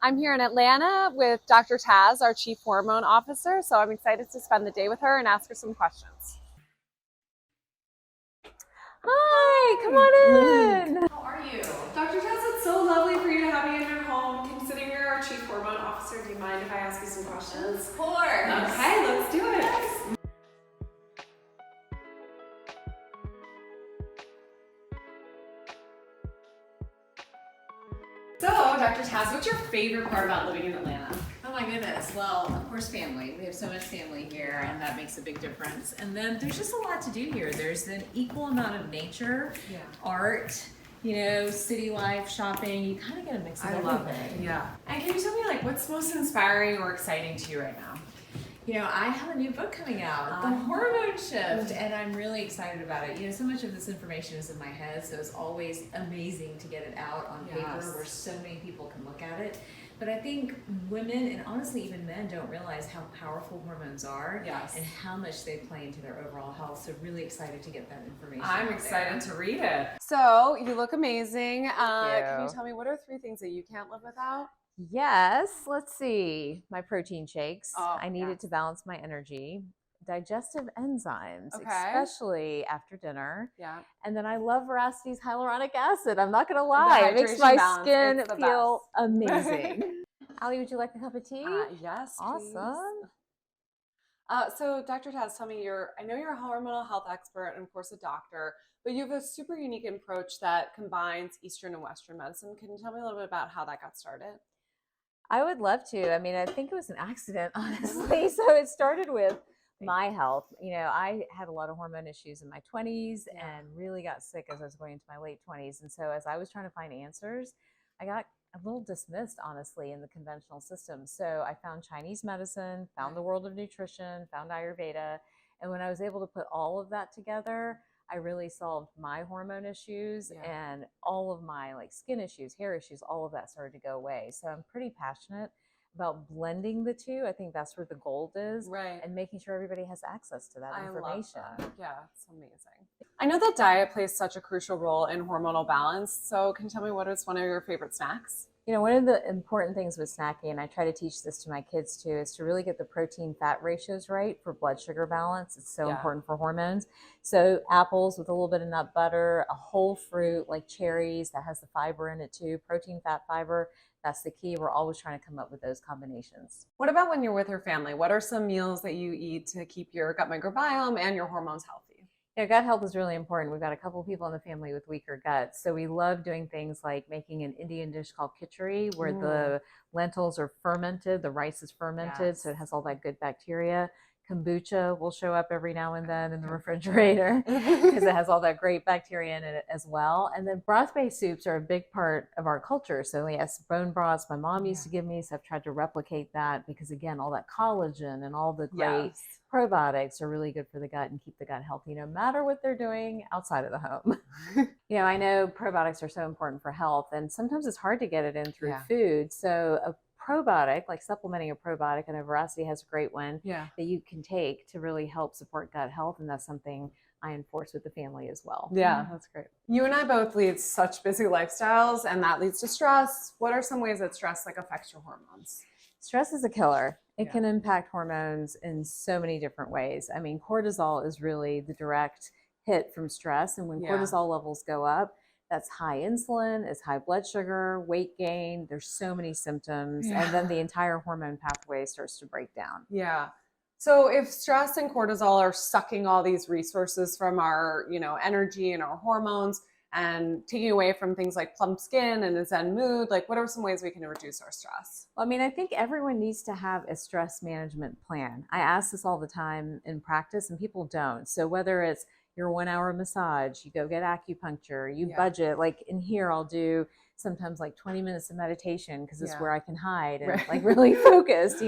I'm here in Atlanta with Dr. Taz, our Chief Hormone Officer, so I'm excited to spend the day with her and ask her some questions. Hi, come on in. How are you? Dr. Taz, it's so lovely for you to have me in your home. Considering you're our Chief Hormone Officer, do you mind if I ask you some questions? Of course. Okay, let's do it. Yes. So, Dr. Taz, what's your favorite part about living in Atlanta? Oh my goodness. Well, of course, family. We have so much family here, and that makes a big difference. And then there's just a lot to do here. There's an equal amount of nature, art, city life, shopping. You kind of get a mix of everything. I love it. Yeah. And can you tell me, what's most inspiring or exciting to you right now? I have a new book coming out, The Hormone Shift, and I'm really excited about it. So much of this information is in my head, so it's always amazing to get it out on paper where so many people can look at it. But I think women, and honestly even men, don't realize how powerful hormones are and how much they play into their overall health. So really excited to get that information I'm out excited there. to read it. So, you look amazing. Thank Can you you. tell me, what are 3 things that you can't live without? Yes, let's see. My protein shakes. Oh, I need it to balance my energy. Digestive enzymes, Okay. especially after dinner. Yeah. And then I love Veracity's hyaluronic acid. I'm not going to lie. It makes hydration my balance, skin it's the feel amazing. Allie, would you like a cup of tea? Yes, Awesome. So, Dr. Taz, tell me, I know you're a hormonal health expert and, of course, a doctor, but you have a super unique approach that combines Eastern and Western medicine. Can you tell me a little bit about how that got started? I would love to. I mean, I think it was an accident, honestly. So it started with my health. I had a lot of hormone issues in my 20s and really got sick as I was going into my late 20s. And so as I was trying to find answers, I got a little dismissed, honestly, in the conventional system. So I found Chinese medicine, found the world of nutrition, found Ayurveda. And when I was able to put all of that together, I really solved my hormone issues and all of my skin issues, hair issues, all of that started to go away. So I'm pretty passionate about blending the two. I think that's where the gold is, and making sure everybody has access to that information. Love that. Yeah, it's amazing. I know that diet plays such a crucial role in hormonal balance. So can you tell me, what is one of your favorite snacks? One of the important things with snacking, and I try to teach this to my kids too, is to really get the protein-fat ratios right for blood sugar balance. It's so important for hormones. So apples with a little bit of nut butter, a whole fruit like cherries that has the fiber in it too, protein, fat, fiber. That's the key. We're always trying to come up with those combinations. What about when you're with your family? What are some meals that you eat to keep your gut microbiome and your hormones healthy? Yeah, gut health is really important. We've got a couple of people in the family with weaker guts. So we love doing things like making an Indian dish called khichdi, where the lentils are fermented, the rice is fermented, so it has all that good bacteria. Kombucha will show up every now and then in the refrigerator because it has all that great bacteria in it as well. And then broth-based soups are a big part of our culture. So yes, bone broths my mom used to give me, so I've tried to replicate that because, again, all that collagen and all the great probiotics are really good for the gut and keep the gut healthy no matter what they're doing outside of the home. I know probiotics are so important for health, and sometimes it's hard to get it in through food. So a probiotic, like supplementing a probiotic, and Veracity has a great one that you can take to really help support gut health, and that's something I enforce with the family as well. Yeah, that's great. You and I both lead such busy lifestyles, and that leads to stress. What are some ways that stress affects your hormones? Stress is a killer. It can impact hormones in so many different ways. I mean, cortisol is really the direct hit from stress, and when cortisol levels go up, that's high insulin, it's high blood sugar, weight gain. There's so many symptoms, and then the entire hormone pathway starts to break down. Yeah. So if stress and cortisol are sucking all these resources from our, energy and our hormones and taking away from things like plump skin and a zen mood, what are some ways we can reduce our stress? Well, I mean, I think everyone needs to have a stress management plan. I ask this all the time in practice, and people don't. So whether it's your 1-hour massage, you go get acupuncture, you budget, like in here, I'll do sometimes 20 minutes of meditation because it's where I can hide and really focused,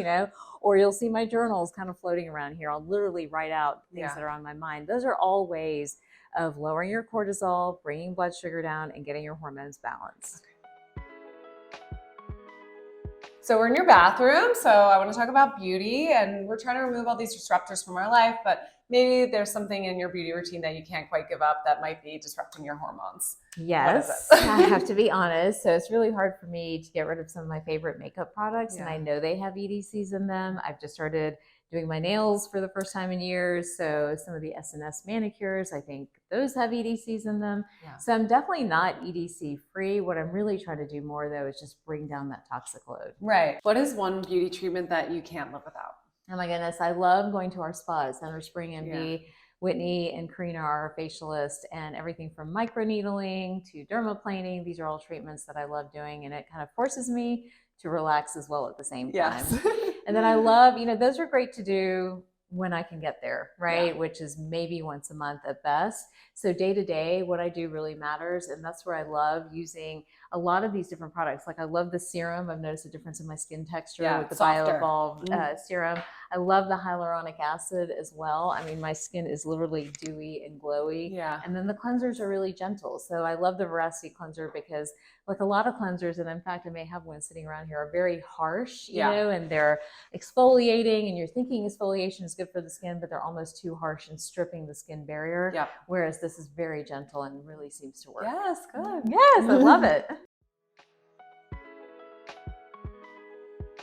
or you'll see my journals kind of floating around here. I'll literally write out things that are on my mind. Those are all ways of lowering your cortisol, bringing blood sugar down, and getting your hormones balanced. So we're in your bathroom, so I want to talk about beauty, and we're trying to remove all these disruptors from our life, but maybe there's something in your beauty routine that you can't quite give up that might be disrupting your hormones. Yes, I have to be honest. So it's really hard for me to get rid of some of my favorite makeup products, and I know they have EDCs in them. I've just started doing my nails for the first time in years. So some of the SNS manicures, I think those have EDCs in them. Yeah. So I'm definitely not EDC free. What I'm really trying to do more though is just bring down that toxic load. Right. What is one beauty treatment that you can't live without? Oh my goodness, I love going to our spas, Center Spring MD. Yeah. Whitney and Karina are our facialists, and everything from microneedling to dermaplaning. These are all treatments that I love doing, and it kind of forces me to relax as well at the same time. Yes. And then I love, those are great to do when I can get there, right? Yeah. Which is maybe once a month at best. So day to day, what I do really matters. And that's where I love using a lot of these different products. Like I love the serum. I've noticed a difference in my skin texture with the BioEvolve serum. I love the hyaluronic acid as well. I mean, my skin is literally dewy and glowy. Yeah. And then the cleansers are really gentle. So I love the Veracity cleanser because like a lot of cleansers, and in fact, I may have one sitting around here, are very harsh, you know, and they're exfoliating, and you're thinking exfoliation is good for the skin, but they're almost too harsh and stripping the skin barrier. Yeah. Whereas this is very gentle and really seems to work. Yes, good. Yes, I love it.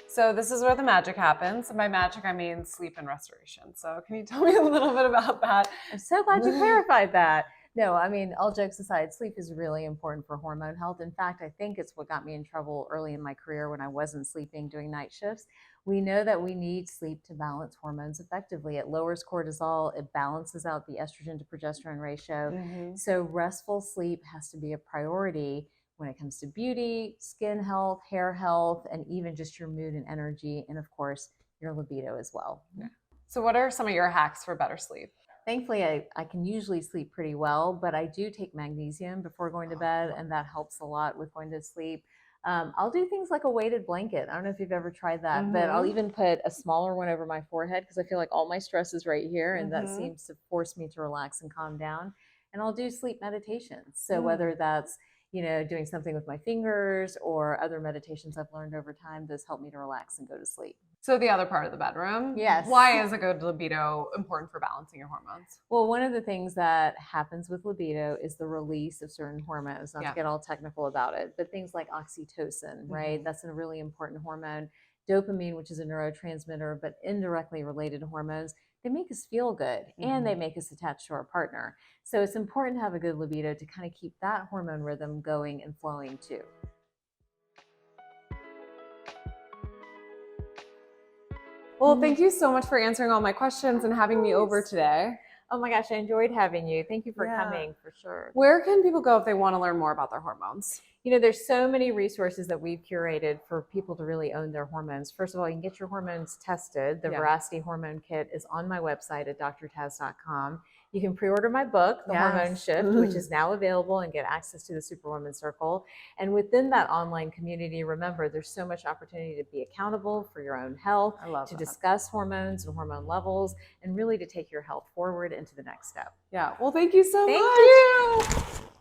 So this is where the magic happens. And by magic, I mean sleep and restoration. So can you tell me a little bit about that? I'm so glad you clarified that. No, I mean, all jokes aside, sleep is really important for hormone health. In fact, I think it's what got me in trouble early in my career when I wasn't sleeping, doing night shifts. We know that we need sleep to balance hormones effectively. It lowers cortisol. It balances out the estrogen to progesterone ratio. Mm-hmm. So restful sleep has to be a priority when it comes to beauty, skin health, hair health, and even just your mood and energy, and of course, your libido as well. Yeah. So what are some of your hacks for better sleep? Thankfully, I can usually sleep pretty well, but I do take magnesium before going to bed, and that helps a lot with going to sleep. I'll do things like a weighted blanket. I don't know if you've ever tried that, but I'll even put a smaller one over my forehead because I feel like all my stress is right here, and that seems to force me to relax and calm down. And I'll do sleep meditations. So whether that's doing something with my fingers or other meditations I've learned over time, those help me to relax and go to sleep. So the other part of the bedroom. Yes. Why is a good libido important for balancing your hormones? Well, one of the things that happens with libido is the release of certain hormones, not to get all technical about it, but things like oxytocin, right? That's a really important hormone. Dopamine, which is a neurotransmitter, but indirectly related to hormones, they make us feel good and they make us attached to our partner. So it's important to have a good libido to kind of keep that hormone rhythm going and flowing too. Well, thank you so much for answering all my questions and having me over today. Oh my gosh, I enjoyed having you. Thank you for coming, for sure. Where can people go if they want to learn more about their hormones? There's so many resources that we've curated for people to really own their hormones. First of all, you can get your hormones tested. The Veracity Hormone Kit is on my website at drtaz.com. You can pre-order my book, The Hormone Shift, which is now available, and get access to the Superwoman Circle. And within that online community, remember, there's so much opportunity to be accountable for your own health, to discuss hormones and hormone levels, and really to take your health forward into the next step. Yeah. Well, thank you so much. Thank you.